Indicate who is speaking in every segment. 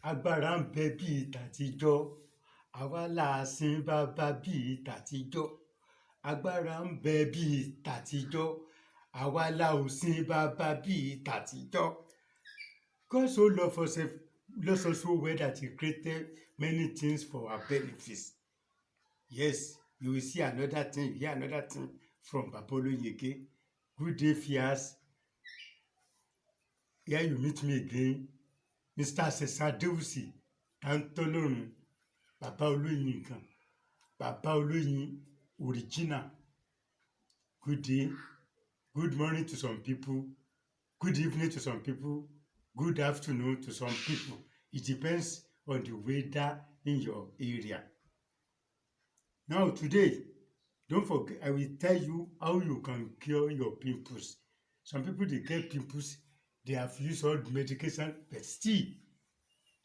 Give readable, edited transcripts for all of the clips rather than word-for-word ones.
Speaker 1: agbára ń bẹ bíi tàtijọ́ àwa là á sin bàbá bíi tàtijọ́ agbára ń bẹ bíi tàtijọ́ àwa là ò sin bàbá bíi tàtijọ́. God so loves us so well that he created many things for our benefits. Yes, you will see another thing, hear another thing from Baba Oloyinke. Good day, Fias. Here you meet me again. Mr. Sesa Dewusi, Tantolorun, Baba Oloyin nǹkan, Baba Oloyin original. Good day, good morning to some people, good evening to some people, good afternoon to some people. It depends on the weather in your area. Now today, don't forget, I will tell you how you can cure your pimples. Some people, they get pimples, they have used all the medication, but still,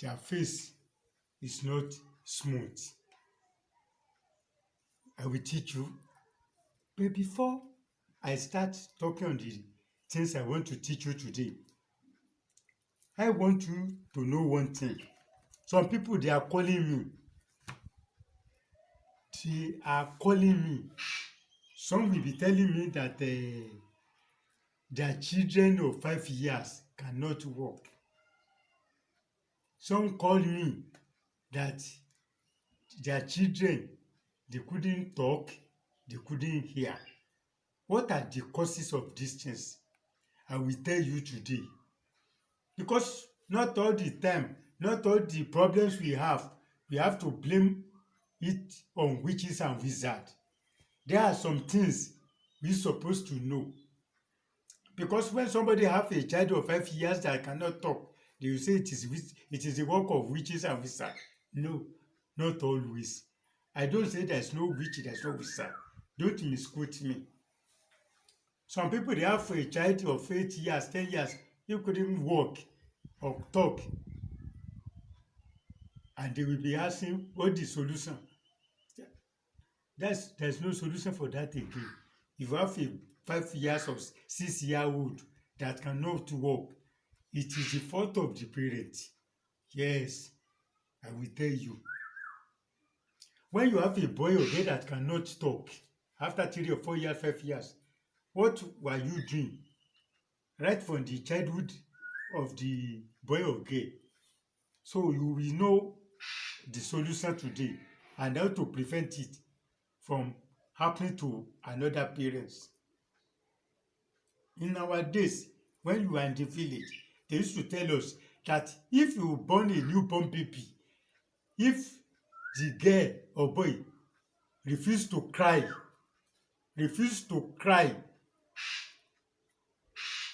Speaker 1: their face is not smooth. I will teach you. But before I start talking on the things I want to teach you today, I want you to know one thing. Some people, they are calling me. They are calling me. Some will be telling me that their children of 5 years cannot walk. Some call me that their children, they couldn't talk, they couldn't hear. What are the causes of these things? I will tell you today. Because not all the time, not all the problems we have to blame it on witches and wizards. There are some things we're supposed to know. Because when somebody have a child of 5 years that cannot talk, they will say it is the work of witches and wizards. No, not always. I don't say there's no witch, there's no wizard. Don't misquote me. Some people, they have a child of 8 years, 10 years, he couldn't walk or talk. And they will be asking, what is the solution? There's no solution for that again. If you have a 5 years or 6-year-old that cannot walk, it is the fault of the parent. Yes, I will tell you. When you have a boy or girl that cannot talk, after 3 or 4 years, 5 years, what were you doing? Right from the childhood of the boy or girl. So you will know the solution today and how to prevent it from happening to another parents. In our days, when you were in the village, they used to tell us that if you born a newborn baby, if the girl or boy refuse to cry,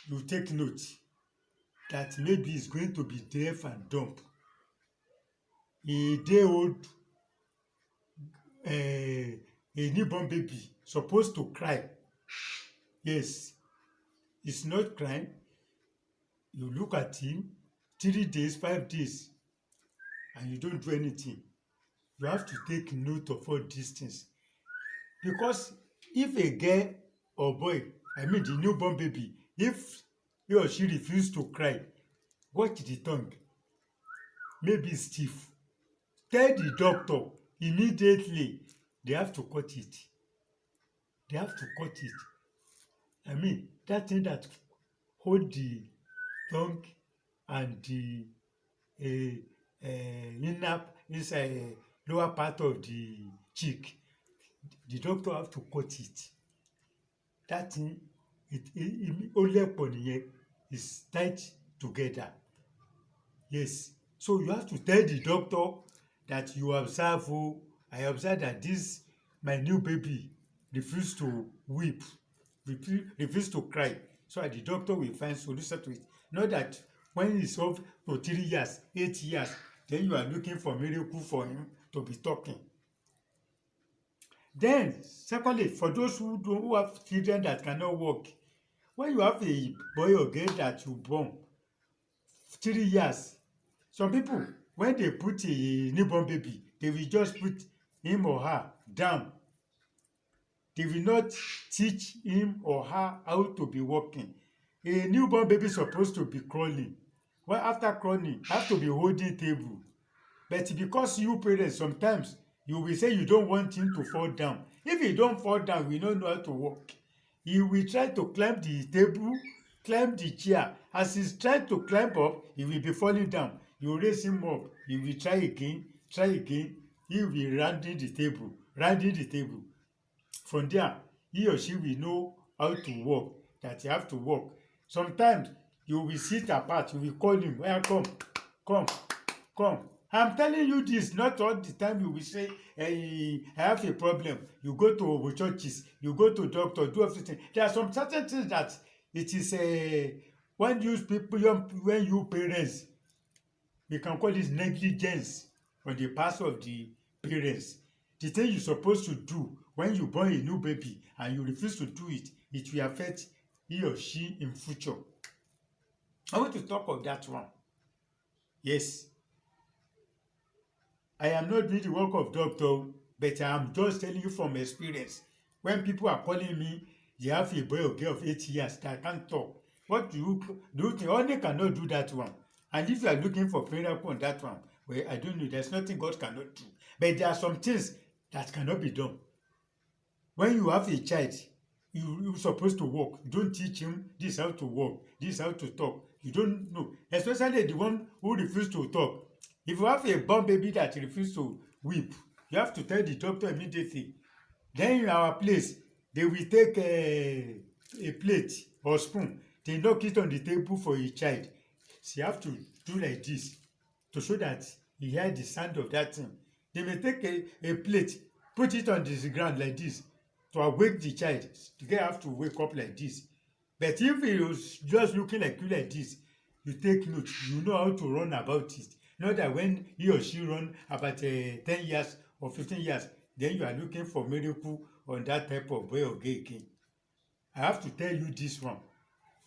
Speaker 1: you take note that maybe it's going to be deaf and dumb. A day-old, a newborn baby supposed to cry. Yes, it's not crying. You look at him 3 days, 5 days, and you don't do anything. You have to take note of all these things. Because if a girl or boy, the newborn baby, if he or she refuses to cry, watch the tongue. Maybe it's stiff. Tell the doctor immediately. They have to cut it. That thing that hold the tongue and the inside lower part of the cheek, the doctor have to cut it. That thing, is tied together. Yes, so you have to tell the doctor that you observe, I observe that this my new baby refuse to weep, refuse to cry, so the doctor will find solution to it. Not that when it's up to 3 years, 8 years, then you are looking for miracle for him to be talking. Then, secondly, for those who have children that cannot walk, when you have a boy or girl that you born 3 years, some people, when they put a newborn baby, they will just put him or her down. They will not teach him or her how to be walking. A newborn baby is supposed to be crawling. Well, after crowning, have to be holding table. But because you parents sometimes you will say you don't want him to fall down. If he don't fall down, we don't know how to walk. He will try to climb the table, climb the chair. As he's trying to climb up, he will be falling down. You raise him up. He will try again, try again. He will be rounding the table, rounding the table. From there, he or she will know how to walk, that you have to walk. Sometimes you will sit apart, you will call him, well, come, come. I'm telling you this, not all the time you will say, hey, I have a problem. You go to churches, you go to doctor, do everything. There are some certain things that it is when you people, when you parents, we can call it negligence on the part of the parents. The thing you're supposed to do when you born a new baby and you refuse to do it, it will affect he or she in future. I want to talk of that one. Yes, I am not doing the work of doctor, but I am just telling you from experience. When people are calling me, they have a boy or girl of 8 years that can't talk. What do you think? Only cannot do that one. And if you are looking for miracle on that one, well, I don't know. There's nothing God cannot do. But there are some things that cannot be done. When you have a child, you're supposed to walk. You don't teach him this how to walk, this how to talk. You don't know. Especially the one who refuses to talk. If you have a born baby that refuses to weep, you have to tell the doctor immediately. Then in our place, they will take a plate or spoon, they knock it on the table for a child. So you have to do like this to show that he hear the sound of that thing. They may take a plate, put it on the ground like this to awake the child. The guy have to wake up like this. But if he was just looking like you like this, you take note, you know how to run about it. Not that when he or she run about 10 years or 15 years, then you are looking for miracle on that type of boy or girl again. I have to tell you this one.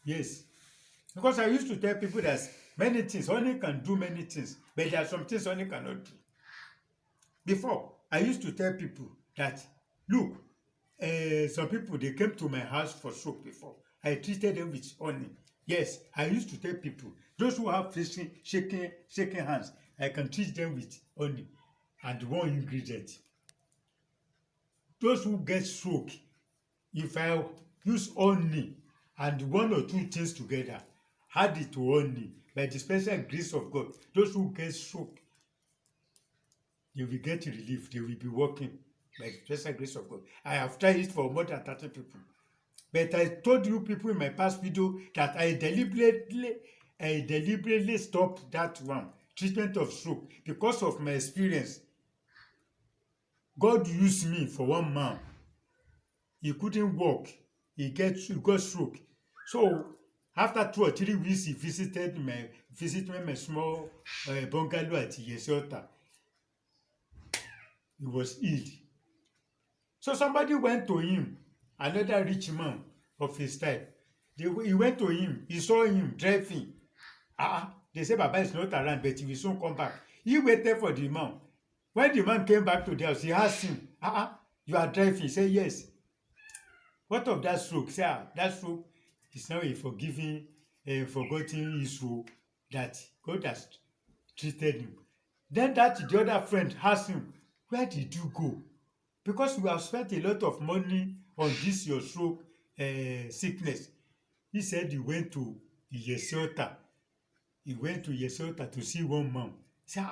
Speaker 1: Yes. Because I used to tell people that many things, only can do many things, but there are some things only cannot do. Before, I used to tell people that, look, some people, they came to my house for soap before. I treated them with honey. Yes, I used to tell people, those who have shaking hands, I can treat them with honey and one ingredient. Those who get stroke, if I use honey and one or two things together, add it to honey, by the special grace of God, those who get stroke, they will get relief, they will be working by the special grace of God. I have tried it for more than 30 people. But I told you people in my past video that I deliberately stopped that one, treatment of stroke, because of my experience. God used me for one man. He couldn't walk. He got stroke. So after 2 or 3 weeks, he visited my small bungalow at Yesota. He was ill. So somebody went to him, another rich man of his type. He went to him, he saw him driving. They said Baba is not around, but he will soon come back. He waited for the man. When the man came back to the house, he asked him, you are driving? He said, yes. What of that stroke? Say, that stroke is now a forgotten issue that God has treated him. Then the other friend asked him, where did you go? Because we have spent a lot of money on this your stroke sickness. He said he went to Yesota. He went to Yesota to see one man. He said,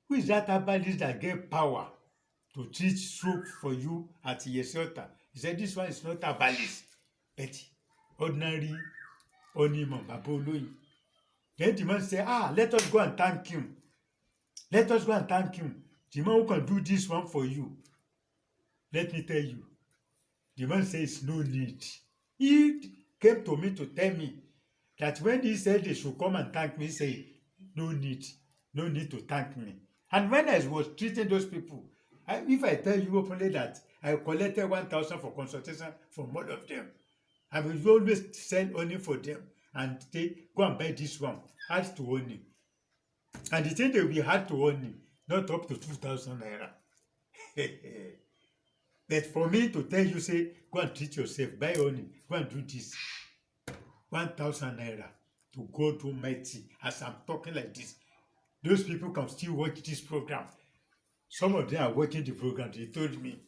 Speaker 1: who is that herbalist that get power to treat stroke for you at Yesota? He said, this one is not herbalist, but ordinary man, Baba Oloyin. Then the man said, let us go and thank him. Let us go and thank him. The man who can do this one for you. Let me tell you, the man says no need. He came to me to tell me that when he said they should come and thank me, he said, no need to thank me. And when I was treating those people, if I tell you openly that I collected 1,000 for consultation from all of them, I will always sell honey for them and say, go and buy this one, add to honey. And the thing they will add to honey, not up to 2,000 naira. But for me to tell you, say, go and treat yourself, buy honey, go and do this, 1,000 naira. to God Almighty as I'm talking like this. Those people can still watch this program. Some of them are watching the program, they told me.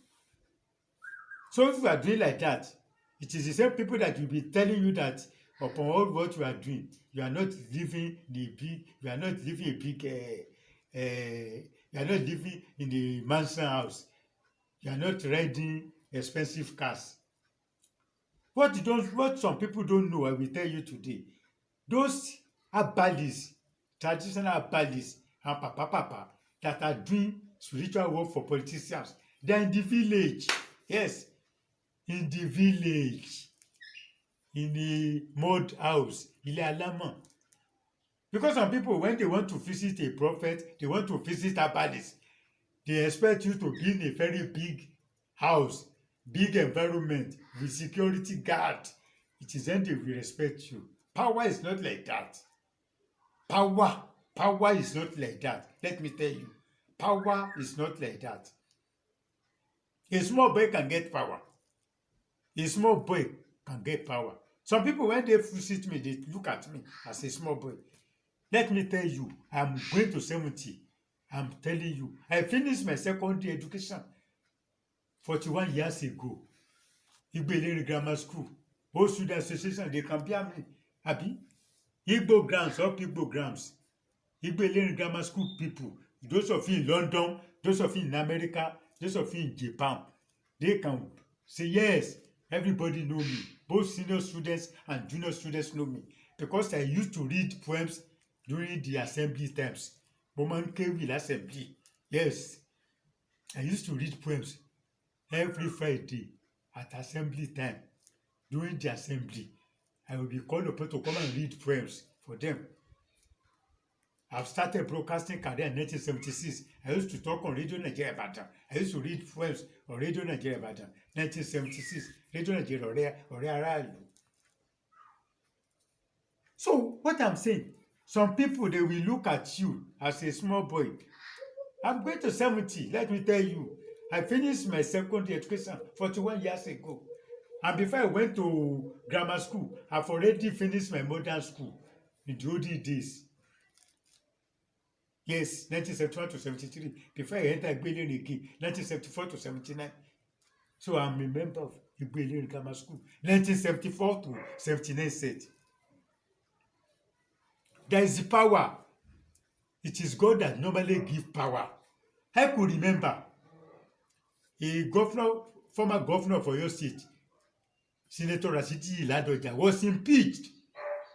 Speaker 1: So if you are doing like that, it is the same people that will be telling you that upon all what you are doing, you are not living the big, you are not living a big, you are not living in the mansion house. You are not riding expensive cars. What some people don't know, I will tell you today. Those herbalists, traditional herbalists, and papa that are doing spiritual work for politicians, they are in the village. Yes, in the village, in the mud house, ilé alámọ̀. Because some people, when they want to visit a prophet, they want to visit herbalists, they expect you to be in a very big house, big environment with security guard. It is then they will respect you. Power is not like that. Power is not like that. Let me tell you, power is not like that. A small boy can get power. A small boy can get power. Some people, when they visit me, they look at me as a small boy. Let me tell you, I'm going to 70. I'm telling you, I finished my secondary education 41 years ago. Igbo Grammar School, Old Student Association, they compare me. Abi? Igbo Grams, up Igbo Grams. Igbo Grammar School people, those of you in London, those of you in America, those of you in Japan, they can say, yes, everybody know me. Both senior students and junior students know me. Because I used to read poems during the assembly times. Woman came with assembly. Yes, I used to read poems every Friday at assembly time. During the assembly, I will be called upon to come and read poems for them. I've started broadcasting career in 1976. I used to talk on Radio Nigeria Ibadan. I used to read poems on Radio Nigeria Ibadan. 1976, Radio Nigeria Ọ̀rẹ́ Aráàlú. So what I'm saying, some people, they will look at you as a small boy. I'm going to 70, let me tell you. I finished my secondary education 41 years ago. And before I went to grammar school, I've already finished my modern school in the olden days. Yes, 1971 to 73. Before I entered Igbelere again, 1974 to 79. So I'm a member of Igbelere Grammar School, 1974 to 79 set. There is the power. It is God that normally gives power. I could remember a governor, former governor of Oyo State, Senator Rashidi Ladoja, was impeached.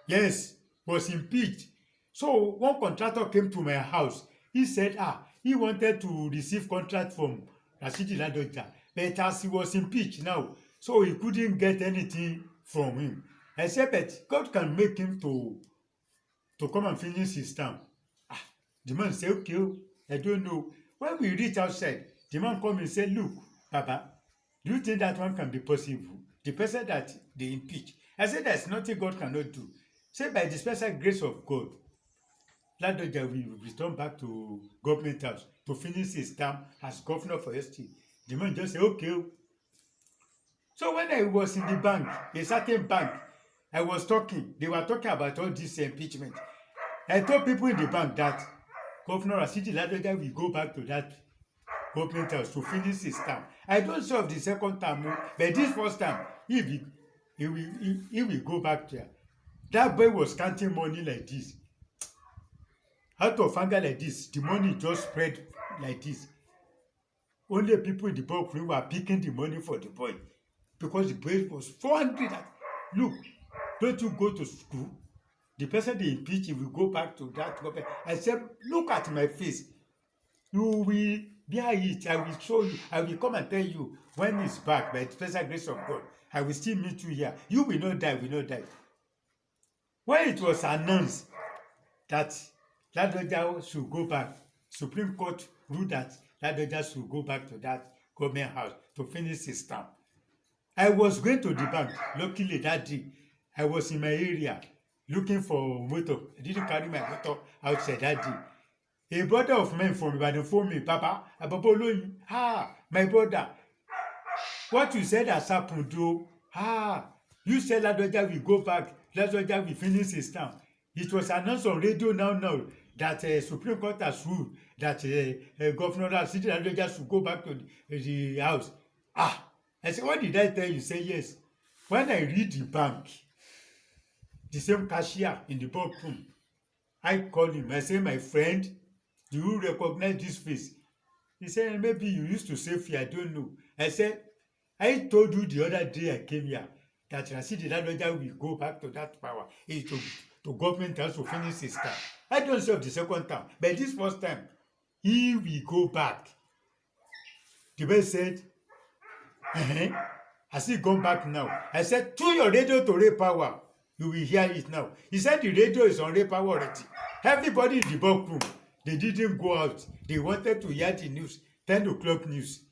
Speaker 1: Yes, was impeached. So one contractor came to my house. He said, he wanted to receive contract from Rashidi Ladoja, but as he was impeached now, so he couldn't get anything from him. I said, but God can make him to come and finish his term. The man said, okay, I don't know. When we reach outside, the man come and said, look, Papa, do you think that one can be possible? The person that they impeach. I said, there's nothing God cannot do. Say, by the special grace of God, Ladoja will return back to government house to finish his term as governor for ST. The man just said, okay. So when I was in the bank, a certain bank, I was talking, they were talking about all this impeachment. I told people in the bank that Governor Rashidi Ladoja will go back to that government house to finish his term. I don't serve the second term, but this first time, he will go back there. That boy was counting money like this. Out of anger like this, the money just spread like this. Only people in the boy were picking the money for the boy because the boy was 400. Look, don't you go to school? The person they impeach, will go back to that government. I said, look at my face. You will bear it. I will show you. I will come and tell you when it's back by the special grace of God. I will still meet you here. You will not die, will not die. When it was announced that Ladoja should go back, Supreme Court ruled that Ladoja should go back to that government house to finish his term. I was going to the bank. Luckily that day, I was in my area looking for motor. I didn't carry my motor outside that day. A brother of mine from Ibadan phoned me, Papa, my brother, what you said has happened, though. You said Ladoja will go back, Ladoja will finish his term. It was announced on radio now that Supreme Court has ruled that Governor Rasidi Ladoja should go back to the house. I said, what did I tell you? Say yes. When I read the bank, the same cashier in the boardroom, I call him. I say, my friend, do you recognize this face? He said, maybe you used to save here, I don't know. I said, I told you the other day I came here that Rasidi Ladoja will go back to that power. To government house to finish his term. I don't serve the second term, but this first time, he will go back. The man said, has he gone back now? I said, tune your radio to Ray Power. You will hear it now. He said the radio is on Ray Power already. Everybody in the boardroom, they didn't go out. They wanted to hear the news, 10 o'clock news.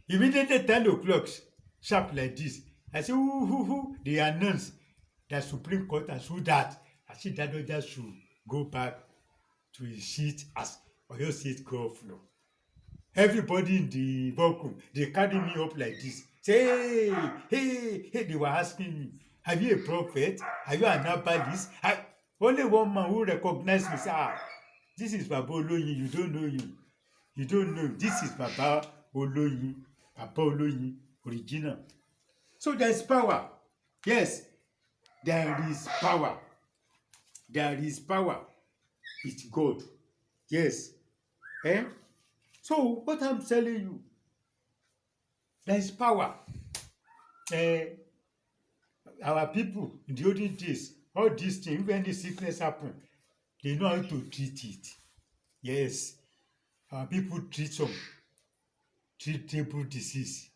Speaker 1: Immediately 10 o'clock, sharp like this. I said, they announced that Supreme Court has ruled that Rasidi Ladoja should go back to his seat as Oyo State Governor. Everybody in the boardroom, they carry me up like this. Say, hey, they were asking me, are you a prophet? Are you an herbalist? Only one man who recognized me said, this is Baba Oloyin, you don't know him. You don't know him. This is Baba Oloyin, original. So there's power. Yes, there is power. There is power. It's God. Yes. So what I'm telling you, there is power. Our people in the olden days, all these things, if any sickness happen, they know how to treat it. Yes. Our people treat some treatable disease.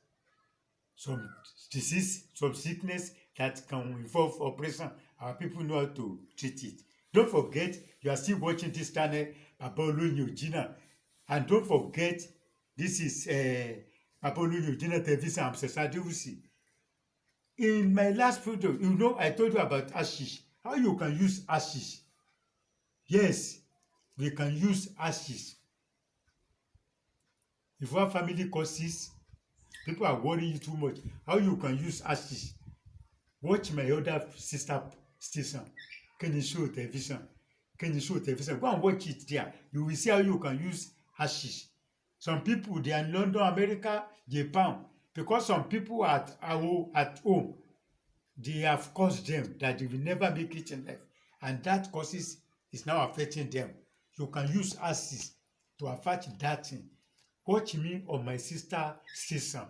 Speaker 1: Some disease, some sickness that can involve operation. Our people know how to treat it. Don't forget, you are still watching this channel, Baba Oloyin Original. And don't forget, this is Baba Oloyin Original Television. I'm Sir Adewusi. In my last video, you know, I told you about ashes. How you can use ashes. Yes, we can use ashes. If you have family causes, people are worrying you too much. How you can use ashes. Watch my other sister station, Kenny Show Television. Kenny Show Television. Go and watch it there. You will see how you can use ashes. Some people, they are in London, America, Japan. Because some people at home, they have caused them that they will never make it in life. And that causes is now affecting them. You can use ashes to affect that thing. Watch me on my sister station,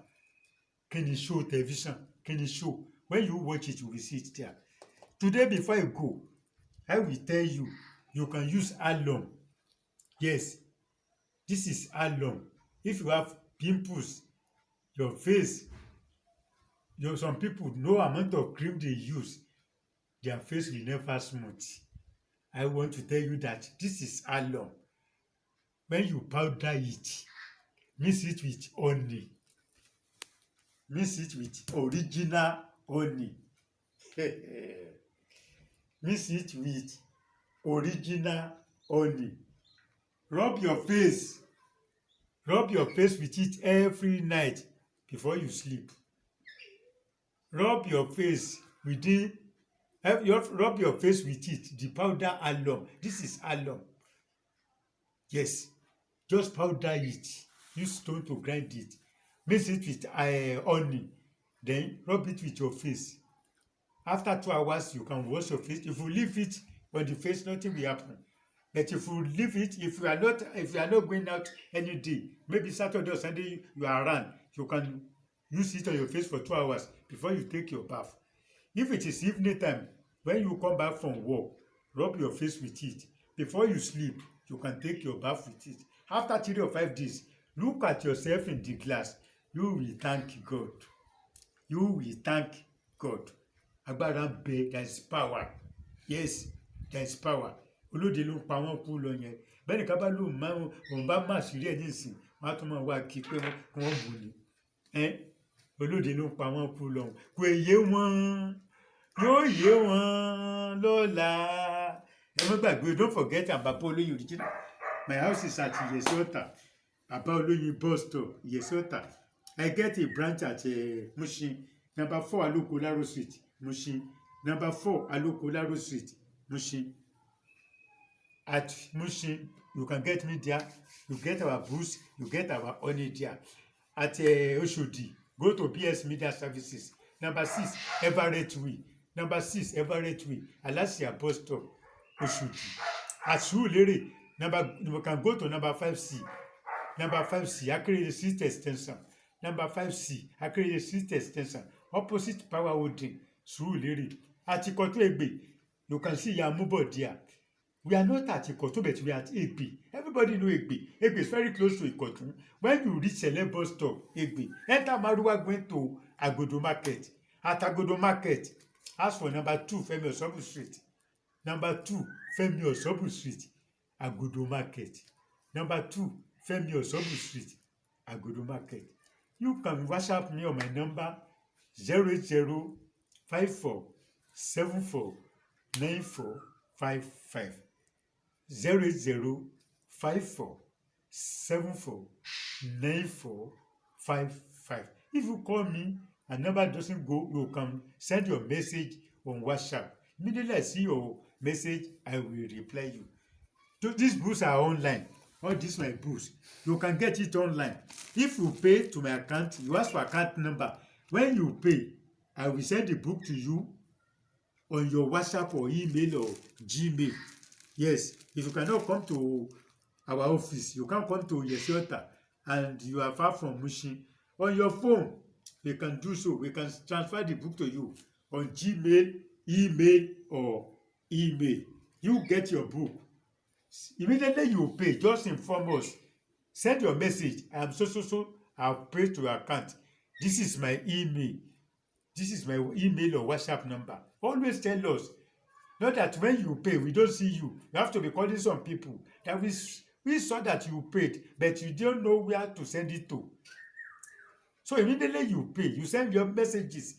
Speaker 1: Kenny Show Television, Kenny Show. When you watch it, you will see it there. Today, before I go, I will tell you, you can use alum. Yes, this is alum. If you have pimples, your face, some people, no amount of cream they use, their face will never smooth. I want to tell you that this is alum. When you powder it, mix it with honey. Mix it with original honey. Mix it with original honey. Rub your face with it every night before you sleep. Rub your face with it. Rub your face with it. The powder alum. This is alum. Yes, just powder it. Use stone to grind it. Mix it with honey. Then rub it with your face. After 2 hours, you can wash your face. If you leave it on the face, nothing will happen. But if you leave it, if you are not going out any day, maybe Saturday or Sunday you are around, you can use it on your face for 2 hours before you take your bath. If it is evening time, when you come back from work, rub your face with it. Before you sleep, you can take your bath with it. After 3 or 5 days, look at yourself in the glass. You will thank God. You will thank God. Agbára ń bẹ, there is power. Yes, there is power. Olóde ló ń pa wọ́n kú lọ yẹn. Bẹ́ẹ̀ni ká bá lóun máa òun bá má sírí ẹ̀ nísìn, wọ́n á tún máa wá kí pé wọ́n bù ní. Olóde ló ń pa wọ́n kú lọ. Kò yé wọn, yóò yé wọn lọ́la. Ẹ má gbàgbé, don't forget Baba Oloyin Original. My house is at Iyesota. Baba Oloyin bus stop, Iyesota. I get a branch at Mushin, number 4 Aloko Laro Street, Mushin. Number 4 Aloko Laro Street, Mushin. at Mushin. You can get me there. You get our booth. You get our honey there. At Oshodi, go to PS Media Services. Number 6, Everett Way. Number 6, Everett Way. Alasia bus stop, Oshodi. At Surulere, you can go to number 5C. Number 5C, Akerele Street Extension. Number 5C, Akerele Street Extension. Opposite Power Holding, Surulere. At Ikoto Egbe, you can see Yamubo there. We are not at Ikoto, but we are at Egbe. Everybody know Egbe. Egbe is very close to Ikoto. When you reach Sele bus stop, Egbe, enter Maruwa going to Agodo Market. At Agodo Market, ask for number 2, Femi Osobu Street. Number 2, Femi Osobu Street, Agodo Market. Number 2, Femi Osobu Street, Agodo Market. You can WhatsApp me on my number 08054749455. 08054749455. If you call me and number doesn't go, you can send your message on WhatsApp. Immediately I see your message, I will reply you. So these books are online. All these my books. You can get it online. If you pay to my account, you ask for account number. When you pay, I will send the book to you on your WhatsApp or email or Gmail. Yes, if you cannot come to our office, you can come to Yesiota and you are far from Mushin. On your phone, we can do so. We can transfer the book to you on Gmail, email, or email. You get your book. Immediately you pay, just inform us. Send your message. I am so. I'll pay to your account. This is my email. This is my email or WhatsApp number. Always tell us. Not that when you pay, we don't see you. You have to be calling some people that we saw that you paid, but you don't know where to send it to. So immediately you pay, you send your messages.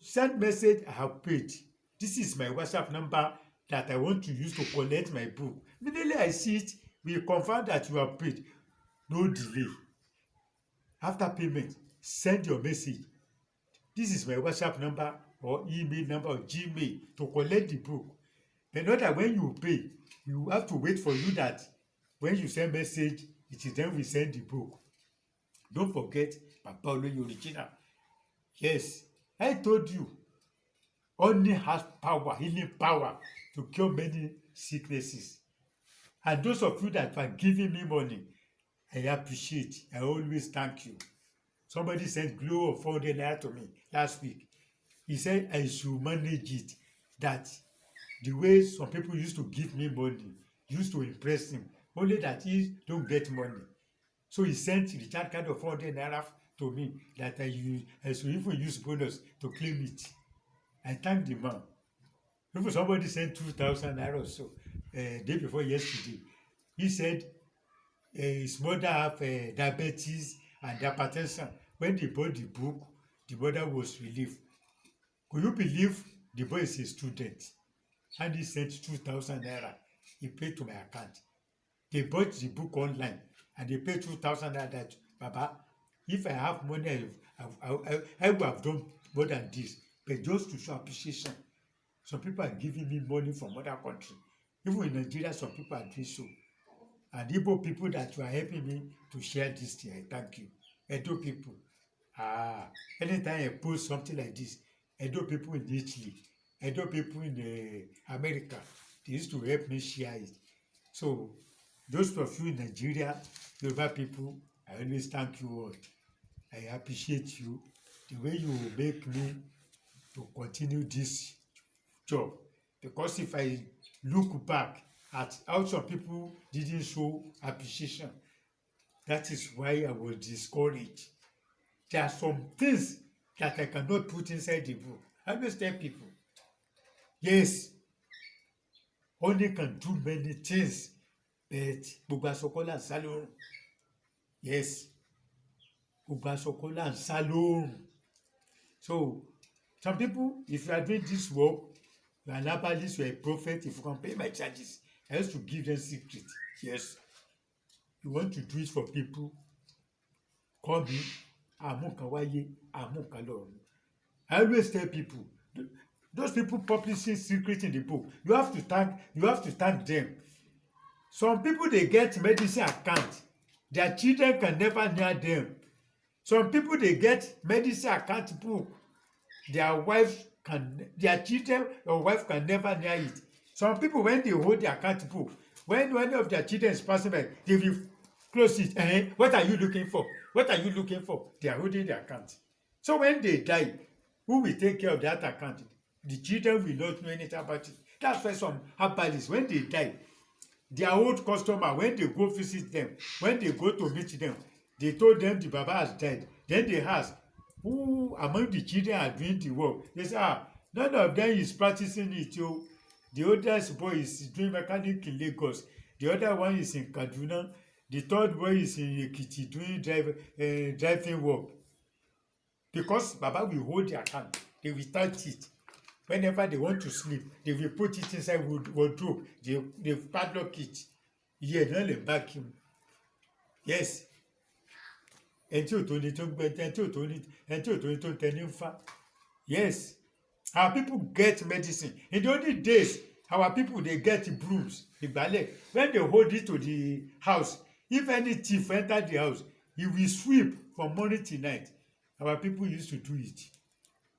Speaker 1: Send message, I have paid. This is my WhatsApp number that I want to use to collect my book. Immediately I see it, we confirm that you have paid. No delay. After payment, send your message. This is my WhatsApp number or email number or Gmail to collect the book. But not that when you pay, you have to wait for you that when you send message, it is then we send the book. Don't forget Papa Oloye Original. Yes, I told you, honey has power, healing power to cure many sicknesses. And those of you that are giving me money, I appreciate. I always thank you. Somebody sent glow of 400 naira to me last week. He said I should manage it. That the way some people used to give me money used to impress him. Only that he don't get money. So he sent the recharge card of 400 naira to me that I should even use bonus to claim it. I thank the man. Even somebody sent 2,000 naira or so day before yesterday. He said his mother have diabetes and hypertension. When they bought the book, the mother was relieved. Could you believe the boy is a student? And he sent 2,000 naira. He paid to my account. They bought the book online and they paid 2,000 naira that, Baba, if I have money, I would have done more than this. But just to show appreciation. Some people are giving me money from other countries. Even in Nigeria, some people are doing so. And Igbo people that you are helping me to share this thing, I thank you. Edo people. Anytime I post something like this, Edo people in Italy, Edo people in America, they used to help me share it. So, those of you in Nigeria, Yoruba people, I always thank you all. I appreciate you, the way you make me to continue this job. Because if I look back at how some people didn't show appreciation, that is why I was discouraged. There are some things that I cannot put inside the book. I always tell people, yes, honey can do many things, but gbogbo aṣọ là ń sá lórùn. Yes, gbogbo aṣọ là ń sá lórùn. So, some people, if you are doing this work, you are an herbalist, you are a prophet, if you can pay my charges, I used to give them secret. Yes, you want to do it for people, call me, àmú nǹkan wáyé, àmú nǹkan lọ́run. I always tell people, those people publishing secret in the book, you have to thank them. Some people dey get medicine account, their children can never near them. Some people dey get medicine account book, their children or wife can never near it. Some people when they hold their account book, when one of their children is passing by, they will close it. What are you looking for? What are you looking for? They are holding the account. So when they die, who will take care of that account? The children will not know anything about it. That's why some herbalists, when they die, their old customer, when they go visit them, when they go to meet them, they told them the Baba has died. Then they ask, who among the children are doing the work? They say, none of them is practicing it. Yo. The oldest boy is doing mechanic in Lagos. The other one is in Kaduna. The third boy is in Ekiti doing driving work. Because Baba will hold their hand. They will touch it. Whenever they want to sleep, they will put it inside wardrobe. They padlock it. Yeah, náà lè back him. Yes. Ẹni tí ò tó ní tó ń gbẹ, ẹni tí ò tó ní tó ń tẹni ń fá. Yes. Our people get medicine. In the olden days, our people dey get brooms, ìgbálẹ̀. When they hold it to the house, if any thief enter the house, he will sweep from morning till night. Our people used to do it.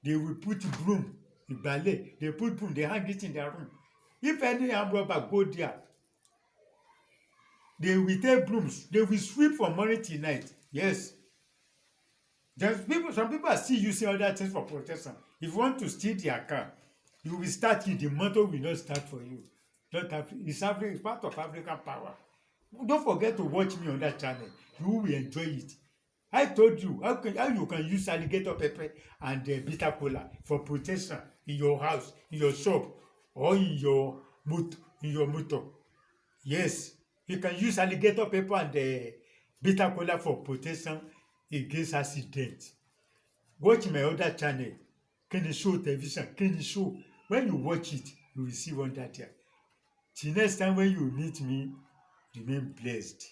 Speaker 1: They will put broom, ìgbálẹ̀. They put broom, they hang it in their room. If any armed robber go there, they will take brooms. They will sweep from morning till night. Yes. Some people are still using other things for protection. If you want to steal their car, you will start it. The motor will not start for you. It's part of African power. Don't forget to watch me on that channel. You will enjoy it. I told you how you can use alligator pepper and bitter cola for protection in your house, in your shop, or in your motor. Yes, you can use alligator pepper and bitter cola for protection against accident. Watch my other channel, Kenny Show Television, Kenny Show. When you watch it, you will see wonder there. Till next time when you meet me, remain blessed.